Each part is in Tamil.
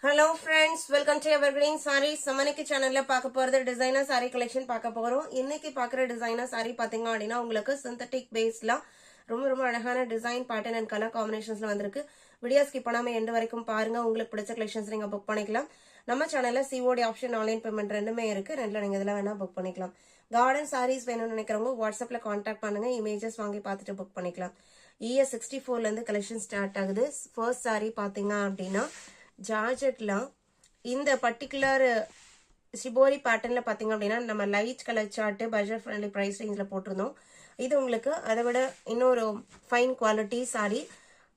Hello friends, welcome to Evergreen Sarees. சமனிக்கு சேனல்ல பார்க்க போறது டிசைனர் saree collection பார்க்க போறோம். இன்னைக்கு பார்க்குற டிசைனர் saree பாத்தீங்க அப்படின்னா உங்களுக்கு சிந்தட்டிக் பேஸ்ல ரொம்ப அழகான டிசைன் பேட்டர்ன் அண்ட் கலர் காம்பினேஷன்ஸ்ல வந்திருக்கு. வீடியோ ஸ்கிப் பண்ணாம எண்ட் வரைக்கும் பாருங்க. உங்களுக்கு பிடிச்ச கலெக்ஷன்ஸ் நீங்க புக் பண்ணிக்கலாம். நம்ம சேனல்ல COD ஆப்ஷன் ஆன்லைன் பேமெண்ட் ரெண்டுமே இருக்கு. ரெண்டுல நீங்க இதெல்லாம் வேணா புக் பண்ணிக்கலாம். கார்டன் sarees வேணும்னு நினைக்கிறவங்க வாட்ஸ்அப்ல கான்டாக்ட் பண்ணுங்க. இமேஜஸ் வாங்கி பார்த்துட்டு புக் பண்ணிக்கலாம். ES 64ல இருந்து கலெக்ஷன் ஸ்டார்ட் ஆகுது. ஃபர்ஸ்ட் saree பாத்தீங்க அப்படின்னா ஜார்ஜெட்ல இந்த பர்டிகுலர் சிபோரி பேட்டர்ன்ல பாத்தீங்க அப்படின்னா நம்ம light colour chart budget friendly price ரேஞ்ச்ல போட்டிருந்தோம். இது உங்களுக்கு அதை விட இன்னொரு fine quality sari.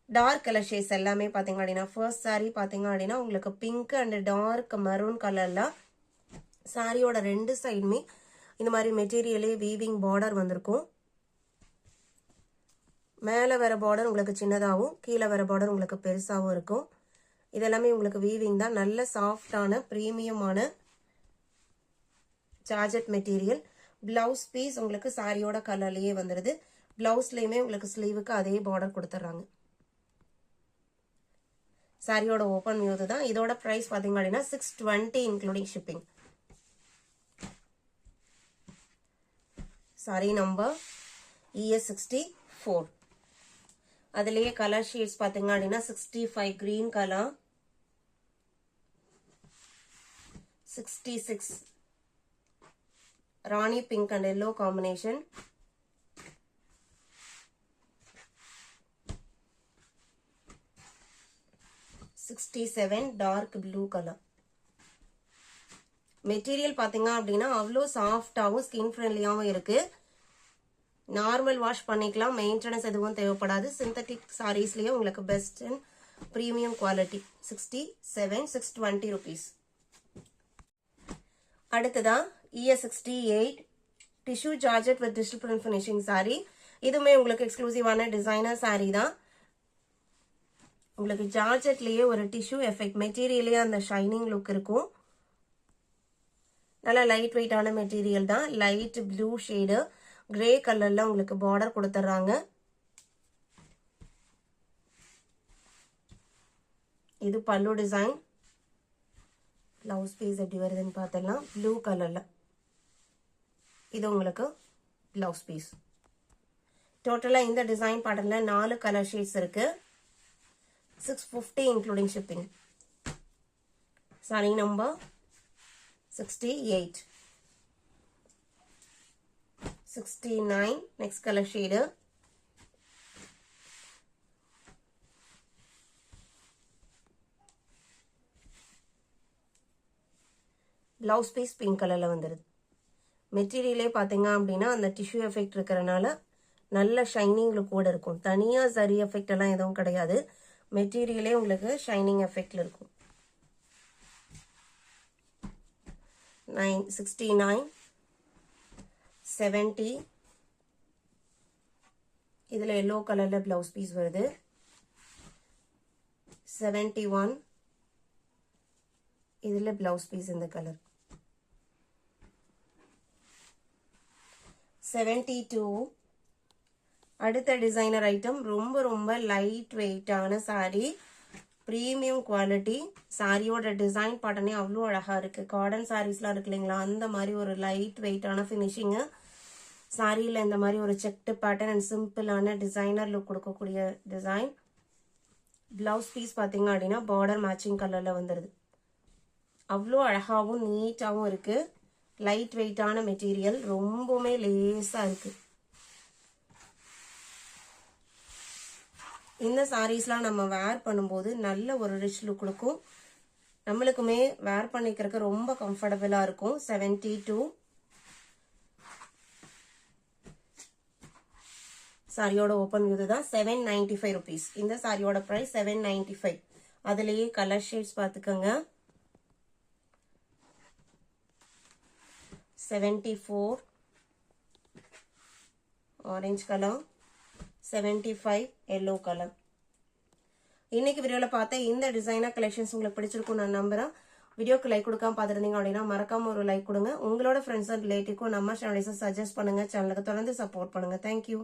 Dark colour shades எல்லாமே பாத்தீங்க அப்படின்னா ஃபர்ஸ்ட் சாரி பாத்தீங்க அப்படின்னா உங்களுக்கு பிங்க் அண்ட் டார்க் மரூன் கலர்ல சாரியோட ரெண்டு சைடுமே இந்த மாதிரி மெட்டீரியலே வீவிங் பார்டர் வந்திருக்கும். மேல வர பார்டர் உங்களுக்கு சின்னதாகவும் கீழே வர பார்டர் உங்களுக்கு பெருசாகவும் இருக்கும். இதெல்லாமே உங்களுக்கு வீவிங் தான். நல்ல சாஃப்டான பிரீமியமான ஜார்ஜெட் மெட்டீரியல். பிளவுஸ் பீஸ் உங்களுக்கு சாரியோட கலர்லயே வந்துடுது. பிளவுஸ்லயுமே உங்களுக்கு ஸ்லீவுக்கு அதே பார்டர் கொடுத்துட்றாங்க. சாரியோட ஓப்பன் வியூ தான். இதோட பிரைஸ் பாத்தீங்க அப்படின்னா 620 including shipping. Sari number ES 64. அதுலயே கலர் ஷேட்ஸ் பாத்தீங்க அப்படின்னா 65 green colour, 66 rani pink and yellow combination, 67 dark blue colour. Material பாத்தீங்க அப்படின்னா அவ்வளோ சாஃப்டாகவும் ஸ்கின் ஃப்ரெண்ட்லியாகவும் இருக்கு. நார்மல் வாஷ் பண்ணிக்கலாம். மெயின்டெனன்ஸ் எதுவும் தேவைப்படாது. சிந்தட்டிக் சாரீஸ்லயே உங்களுக்கு best and premium quality. 67 620 rupees. அடுத்ததா ES 68 tissue georgette with digital print finishing sorry. இதுவுமே உங்களுக்கு எக்ஸ்க்ளூசிவான டிசைனர் சாரி தான். உங்களுக்கு ஜார்ஜெட்லயே ஒரு டிஷ்யூ எஃபெக்ட் மெட்டீரியலே அந்த ஷைனிங் லுக் இருக்கும். நல்லா லைட் வெயிட்டான மெட்டீரியல் தான். லைட் ப்ளூ ஷேடு கிரே கலர்ல உங்களுக்கு பார்டர் கொடுத்துட்றாங்க. இது பல்லு டிசைன். பிளவுஸ் பீஸ் எப்படி வருதுன்னு பார்த்தலாம். ப்ளூ கலர்ல இது உங்களுக்கு பிளவுஸ் பீஸ். டோட்டலா இந்த டிசைன் பேட்டர்ன்ல 4 கலர் ஷேட்ஸ் இருக்கு. 650 including shipping. Sari number 68. 69 next color shade. Blouse piece pink கலர்ல வந்துருது. மெட்டீரியலே பாத்தீங்க அப்படின்னா அந்த டிஷ்யூ எஃபெக்ட் இருக்கறனால நல்ல ஷைனிங் லுக் கூட இருக்கும். தனியா சரி எஃபெக்ட் எல்லாம் எதுவும் கிடையாது. மெட்டீரியலே உங்களுக்கு ஷைனிங் எஃபெக்ட்ல இருக்கும். 69 70 இதுல yellow கலர்ல பிளவுஸ் பீஸ் வருது. 71 இதுல பிளவுஸ் பீஸ் இந்த கலர். 72 அடுத்த டிசைனர் ஐட்டம். ரொம்ப லைட் வெயிட்டான சாரி, பிரீமியம் குவாலிட்டி. சாரியோட டிசைன் பேட்டர்னே அவ்வளோ அழகா இருக்கு. கார்டன் சாரீஸ்லாம் இருக்கு இல்லைங்களா, அந்த மாதிரி ஒரு லைட் வெயிட்டான ஃபினிஷிங்கு. சாரியில இந்த மாதிரி ஒரு செக்டு பேட்டர்ன் அண்ட் சிம்பிளான டிசைனர் லுக் கொடுக்கக்கூடிய டிசைன். பிளவுஸ் பீஸ் பாத்தீங்க அப்படின்னா பார்டர் மேட்சிங் கலர்ல வந்துருது. அவ்வளோ அழகாவும் நீட்டாவும் இருக்கு. லைட் வெயிட்டான மெட்டீரியல், ரொம்பவுமே லேஸா இருக்கு. இந்த சாரீஸ்லாம் நம்ம வேர் பண்ணும்போது நல்ல ஒரு ரிச் லுக் கொடுக்கும். நம்மளுக்குமே வேர் பண்ணிக்கிறதுக்கு ரொம்ப கம்ஃபர்டபுளா இருக்கும். 72 சாரியோட ஓப்பன் வியூ தான். 795 rupees. இந்த சாரியோட பிரைஸ் 795. அதுலயே கலர் ஷேட்ஸ் பாத்துக்கோங்க. 74 ஆரஞ்சு கலர், 75 எல்லோ கலர். இன்னைக்கு வீடியோல பார்த்த இந்த டிசைனர் கலெக்ஷன்ஸ் உங்களுக்கு பிடிச்சிருக்கும் நான் நம்புறேன். வீடியோக்கு லைக் கொடுக்காம பார்த்துருந்தீங்க அப்படின்னா மறக்காம ஒரு லைக் கொடுங்க. உங்களோட ஃப்ரெண்ட்ஸ் அண்ட் ரிலேட்டிவ்க்கும் நம்ம சேனலை சஜஸ்ட் பண்ணுங்க. சேனலுக்கு தொடர்ந்து சப்போர்ட் பண்ணுங்க. தேங்க்யூ.